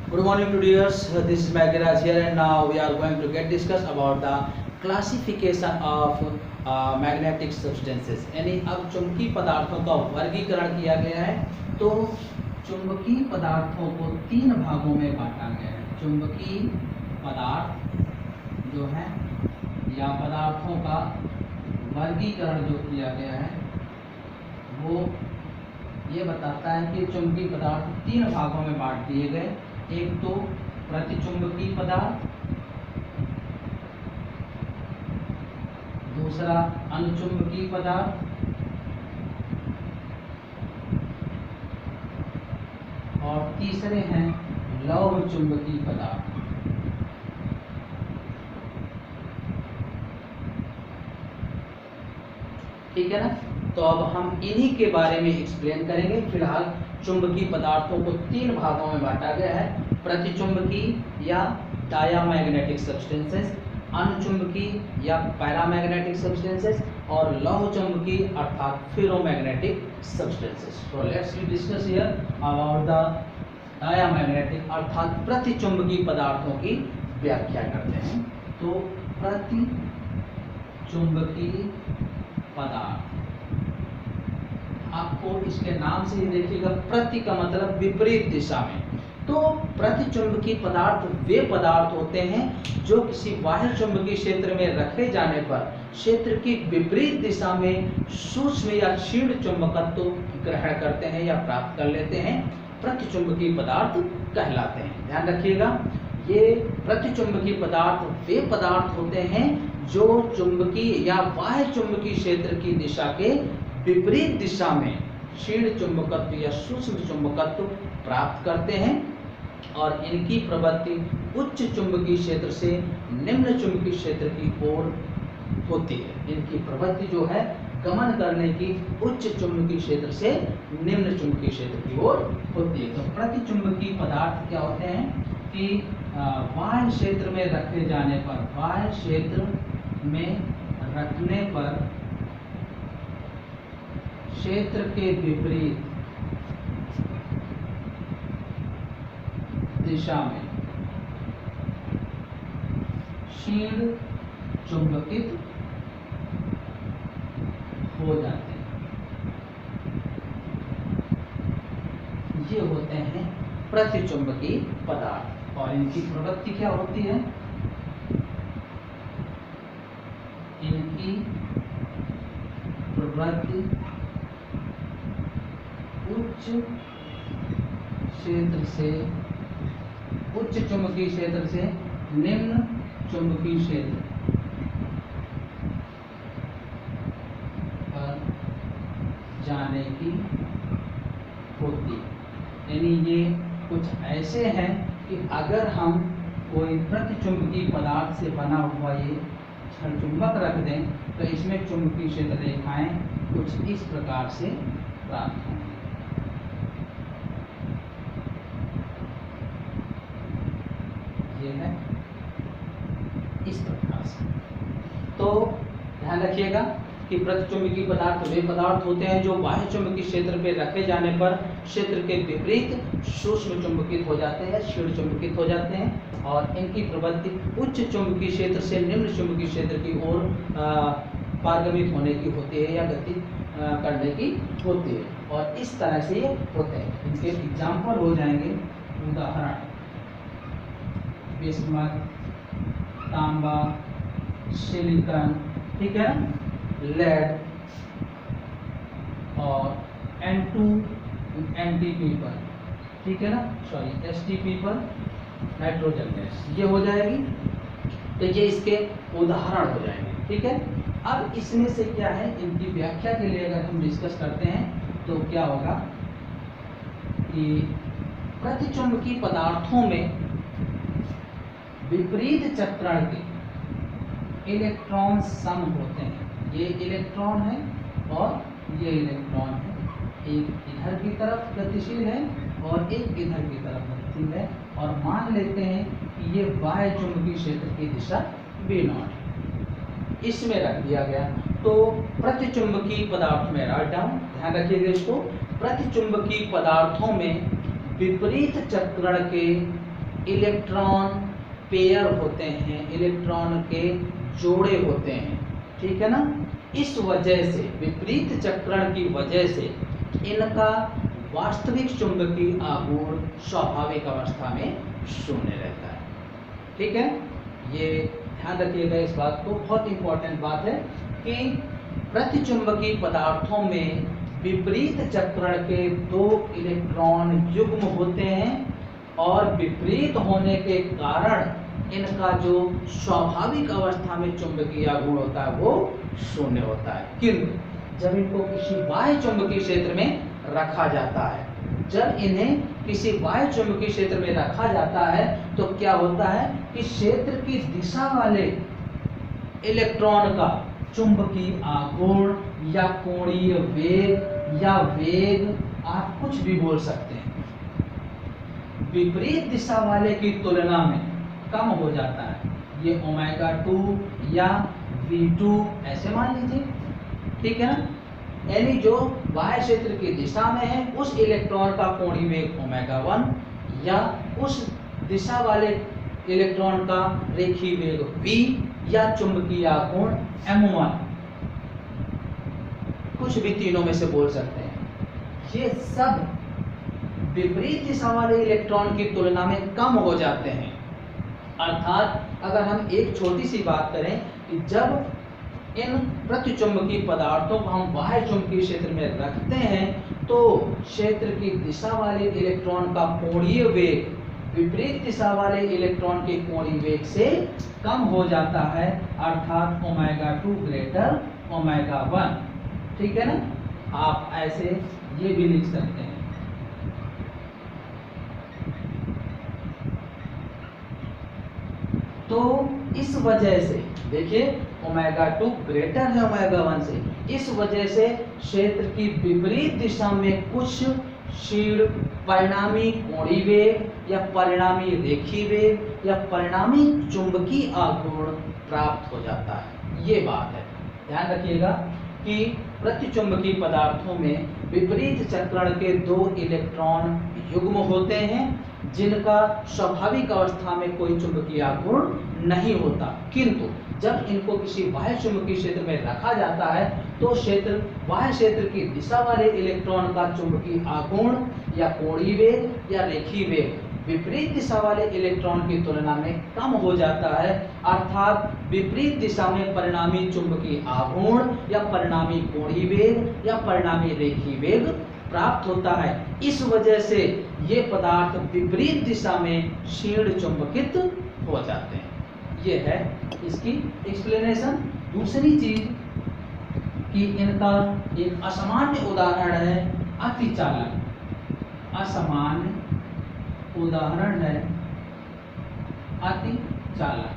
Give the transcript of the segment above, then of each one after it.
Good morning to dears. This is Magiraj here, and now we are going to get discuss about the classification of magnetic substances. यानी अब चुंबकीय पदार्थों का वर्गीकरण किया गया है। तो चुंबकीय पदार्थों को तीन भागों में बांटा गया है। चुंबकीय पदार्थ जो है या पदार्थों का वर्गीकरण जो किया गया है वो ये बताता है कि चुंबकीय पदार्थ तीन भागों में बांट दिए गए। एक तो प्रतिचुंबकीय पदार्थ, दूसरा अनुचुंबकीय पदार्थ और तीसरे हैं लौह चुंबकीय पदार्थ। ठीक है ना। तो अब हम इन्हीं के बारे में एक्सप्लेन करेंगे। फिलहाल चुंबकीय पदार्थों को तीन भागों में बांटा गया है। प्रतिचुंबकीय या डायामैग्नेटिक सब्सटेंसेस, अनुचुंबकीय या पैरामैग्नेटिक सब्सटेंसेस और लौह चुंबकीय अर्थात ferromagnetic substances. So let's discuss here about the diamagnetic अर्थात प्रतिचुंबकीय पदार्थों की व्याख्या करते हैं। तो प्रतिचुंबकीय पदार्थ, आपको इसके नाम से ही देखिएगा, प्रति का मतलब विपरीत दिशा में। तो प्रतिचुंबकीय पदार्थ वे पदार्थ होते हैं जो किसी बाह्य चुंबकीय क्षेत्र में रखे जाने पर क्षेत्र की विपरीत दिशा में सूक्ष्म या क्षीण चुंबकत्व ग्रहण करते हैं या प्राप्त कर लेते हैं, प्रतिचुंबकीय पदार्थ कहलाते हैं। ध्यान रखिएगा, ये प्रतिचुंबकीय पदार्थ वे पदार्थ होते हैं जो चुंबकीय या बाह्य चुंबकीय क्षेत्र की दिशा के विपरीत दिशा में क्षीण चुंबकत्व या सूक्ष्म चुंबकत्व प्राप्त करते हैं और इनकी प्रवृत्ति उच्च चुंबकीय क्षेत्र से निम्न चुंबकीय क्षेत्र की ओर होती है। इनकी प्रवृत्ति जो है गमन करने की उच्च चुंबकीय क्षेत्र से निम्न चुंबकीय क्षेत्र की ओर होती है। तो प्रतिचुंबकीय पदार्थ क्या होते हैं कि बाह्य क्षेत्र में रखे जाने पर, बाह्य क्षेत्र में रखने पर क्षेत्र के विपरीत दिशा में क्षीण चुंबकित हो जाते हैं। ये होते हैं प्रतिचुंबकीय पदार्थ और इनकी प्रवृत्ति क्या होती है? इनकी प्रवृत्ति उच्च क्षेत्र से, उच्च चुंबकीय क्षेत्र से निम्न चुंबकीय क्षेत्र पर जाने की होती है। यानी ये कुछ ऐसे हैं कि अगर हम कोई प्रतिचुंबकीय पदार्थ से बना हुआ ये छड़ चुंबक रख दें तो इसमें चुंबकीय क्षेत्र रेखाएं कुछ इस प्रकार से प्राप्त होंगी। ये है इस प्रकार से। तो ध्यान रखिएगा कि प्रतिचुंबकीय पदार्थ वे पदार्थ होते हैं जो बाह्य चुंबकीय क्षेत्र पे रखे जाने पर क्षेत्र के विपरीत सूक्ष्म चुंबकित हो जाते हैं, क्षीण चुंबकित हो जाते हैं और इनकी प्रवृत्ति उच्च चुंबकीय क्षेत्र से निम्न चुंबकीय क्षेत्र की ओर पारगमित होने की होती है या गति करने की होती है और इस तरह से ये होते हैं। इनके एग्जाम्पल हो जाएंगे, उदाहरण बिस्मथ, तांबा, सिलिकॉन, ठीक है, लेड और N2 पर, ठीक है ना, सॉरी STP पर नाइट्रोजन गैस, ये हो जाएगी। तो ये इसके उदाहरण हो जाएंगे। ठीक है, अब इसमें से क्या है, इनकी व्याख्या के लिए अगर हम डिस्कस करते हैं तो क्या होगा कि प्रतिचुंबकीय पदार्थों में विपरीत चक्रण के इलेक्ट्रॉन सम होते हैं। ये इलेक्ट्रॉन है और ये इलेक्ट्रॉन है, एक इधर की तरफ गतिशील है और एक इधर की तरफ गतिशील है और मान लेते हैं कि ये बाह्य चुंबकीय क्षेत्र की दिशा V0 है, इसमें रख दिया गया। तो प्रतिचुंबकीय पदार्थ में राइट डाउन, ध्यान रखिएगा इसको, प्रतिचुंबकीय पदार्थों में विपरीत चक्रण के इलेक्ट्रॉन पेयर होते हैं, इलेक्ट्रॉन के जोड़े होते हैं, ठीक है ना। इस वजह से, विपरीत चक्रण की वजह से इनका वास्तविक चुंबकीय आघूर्ण स्वाभाविक अवस्था में शून्य रहता है, ठीक है। ये ध्यान रखिएगा इस बात को, बहुत इंपॉर्टेंट बात है कि प्रतिचुंबकीय पदार्थों में विपरीत चक्रण के 2 इलेक्ट्रॉन युग्म होते हैं और विपरीत होने के कारण इनका जो स्वाभाविक अवस्था में चुंबकीय आघूर्ण होता है वो शून्य होता है। किंतु जब इनको किसी बाह्य चुंबकीय क्षेत्र में रखा जाता है, जब इन्हें किसी बाह्य चुंबकीय क्षेत्र में रखा जाता है तो क्या होता है कि क्षेत्र की दिशा वाले इलेक्ट्रॉन का चुंबकीय आघूर्ण या कोणीय वेग या वेग, आप कुछ भी बोल सकते हैं, विपरीत दिशा वाले की तुलना में कम हो जाता है। ये ओमेगा 2 या V2 ऐसे मान लीजिए, ठीक है ना। यानी जो बाह्य क्षेत्र की दिशा में है उस इलेक्ट्रॉन का कोणीय वेग ओमेगा 1 या उस दिशा वाले इलेक्ट्रॉन का रेखीय वेग v या चुंबकीय आघूर्ण M1, कुछ भी तीनों में से बोल सकते हैं। ये सब विपरीत दिशा वाले इलेक्ट्रॉन की तुलना में कम हो जाते हैं। अर्थात अगर हम एक छोटी सी बात करें कि जब इन प्रतिचुंबकीय पदार्थों को हम बाह्य चुंबकीय क्षेत्र में रखते हैं तो क्षेत्र की दिशा वाले इलेक्ट्रॉन का कोणीय वेग विपरीत दिशा वाले इलेक्ट्रॉन के कोणीय वेग से कम हो जाता है, अर्थात ओमेगा 2 ग्रेटर ओमेगा 1, ठीक है ना। आप ऐसे ये भी लिख सकते हैं। तो इस वजह से देखिए ओमेगा 2 ग्रेटर है ओमेगा 1 से, इस वजह से क्षेत्र की विपरीत दिशा में कुछ क्षीण परिणामी कोणीय वेग या परिणामी रेखीय वेग या परिणामी चुंबकीय आघूर्ण प्राप्त हो जाता है। ये बात है, ध्यान रखिएगा कि प्रतिचुंबकीय पदार्थों में विपरीत चक्रण के 2 इलेक्ट्रॉन युग्म होते हैं जिनका स्वाभाविक अवस्था में कोई चुंबकीय आघूर्ण नहीं होता, किंतु जब इनको किसी बाह्य चुंबकीय क्षेत्र में रखा जाता है तो बाह्य क्षेत्र की दिशा वाले इलेक्ट्रॉन का चुंबकीय आघूर्ण या कोणीय वेग या रेखीय वेग विपरीत दिशा वाले इलेक्ट्रॉन की तुलना में कम हो जाता है, अर्थात विपरीत दिशा में परिणामी चुंबकीय आघूर्ण या परिणामी कोणीय वेग या परिणामी रेखीय वेग प्राप्त होता है। इस वजह से ये पदार्थ विपरीत दिशा में क्षीण चुंबकित हो जाते हैं। ये है इसकी एक्सप्लेनेशन। दूसरी चीज कि इनका एक असामान्य उदाहरण है अतिचालक। असामान्य उदाहरण है अतिचालक।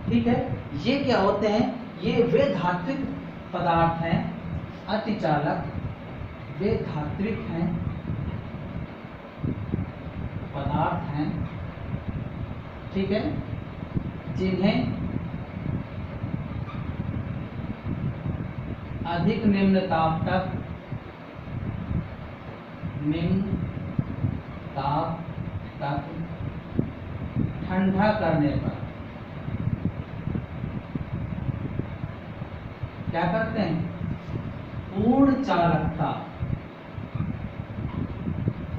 ठीक है, ये क्या होते हैं? ये वे धात्विक पदार्थ हैं, अतिचालक वे धात्विक हैं पदार्थ हैं, ठीक है, जिन्हें अधिक निम्न ताप तक ठंडा करने पर क्या करते हैं? पूर्ण चालकता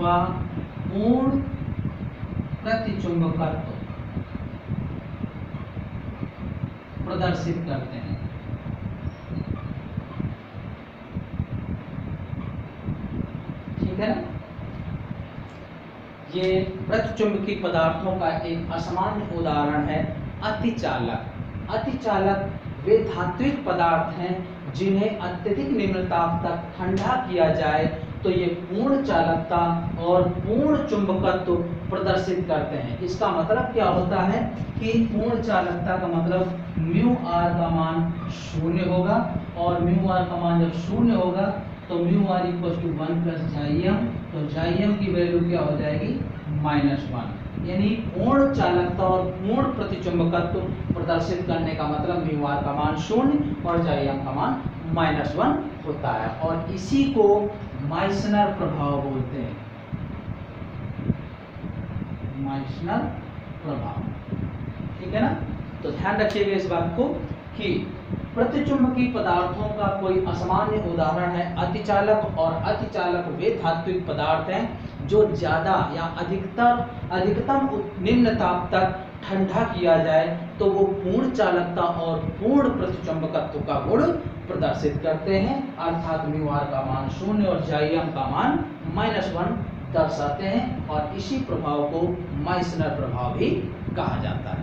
व पूर्ण प्रतिचुंबकत्व प्रदर्शित करते हैं। ठीक है ना? ये प्रतिचुंबकीय पदार्थों का एक असामान्य उदाहरण है अतिचालक। अतिचालक वे धात्विक पदार्थ हैं जिन्हें अत्यधिक निम्न ताप तक ठंडा किया जाए तो ये पूर्ण चालकता और पूर्ण चुंबकत्व प्रदर्शित करते हैं। इसका मतलब क्या होता है कि पूर्ण चालकता का मतलब म्यू आर का मान 0 होगा और म्यू आर का मान जब 0 होगा तो mu r equal to 1 plus chi m, तो जाइएम की वैल्यू क्या हो जाएगी? -1। यानी पूर्ण चालकता और पूर्ण प्रतिचुंबकत्व प्रदर्शित करने का मतलब म्यू आर का मान 0 और जाइएम का मान -1 होता है। और इसी को माइसनर प्रभाव बोलते हैं, माइसनर प्रभाव। ठीक है ना। तो ध्यान रखिएगा इस बात को कि प्रतिचुंबकीय पदार्थों का कोई असामान्य उदाहरण है अतिचालक, और अतिचालक वे धात्विक पदार्थ हैं जो ज्यादा या अधिकतम निम्न ताप तक ठंडा किया जाए तो वो पूर्ण चालकता और पूर्ण प्रतिचुंबकत्व का गुण प्रदर्शित करते हैं, अर्थात म्यू का मान 0 और जीआईएम का मान -1 दर्शाते हैं, और इसी प्रभाव को माइसनर प्रभाव भी कहा जाता है।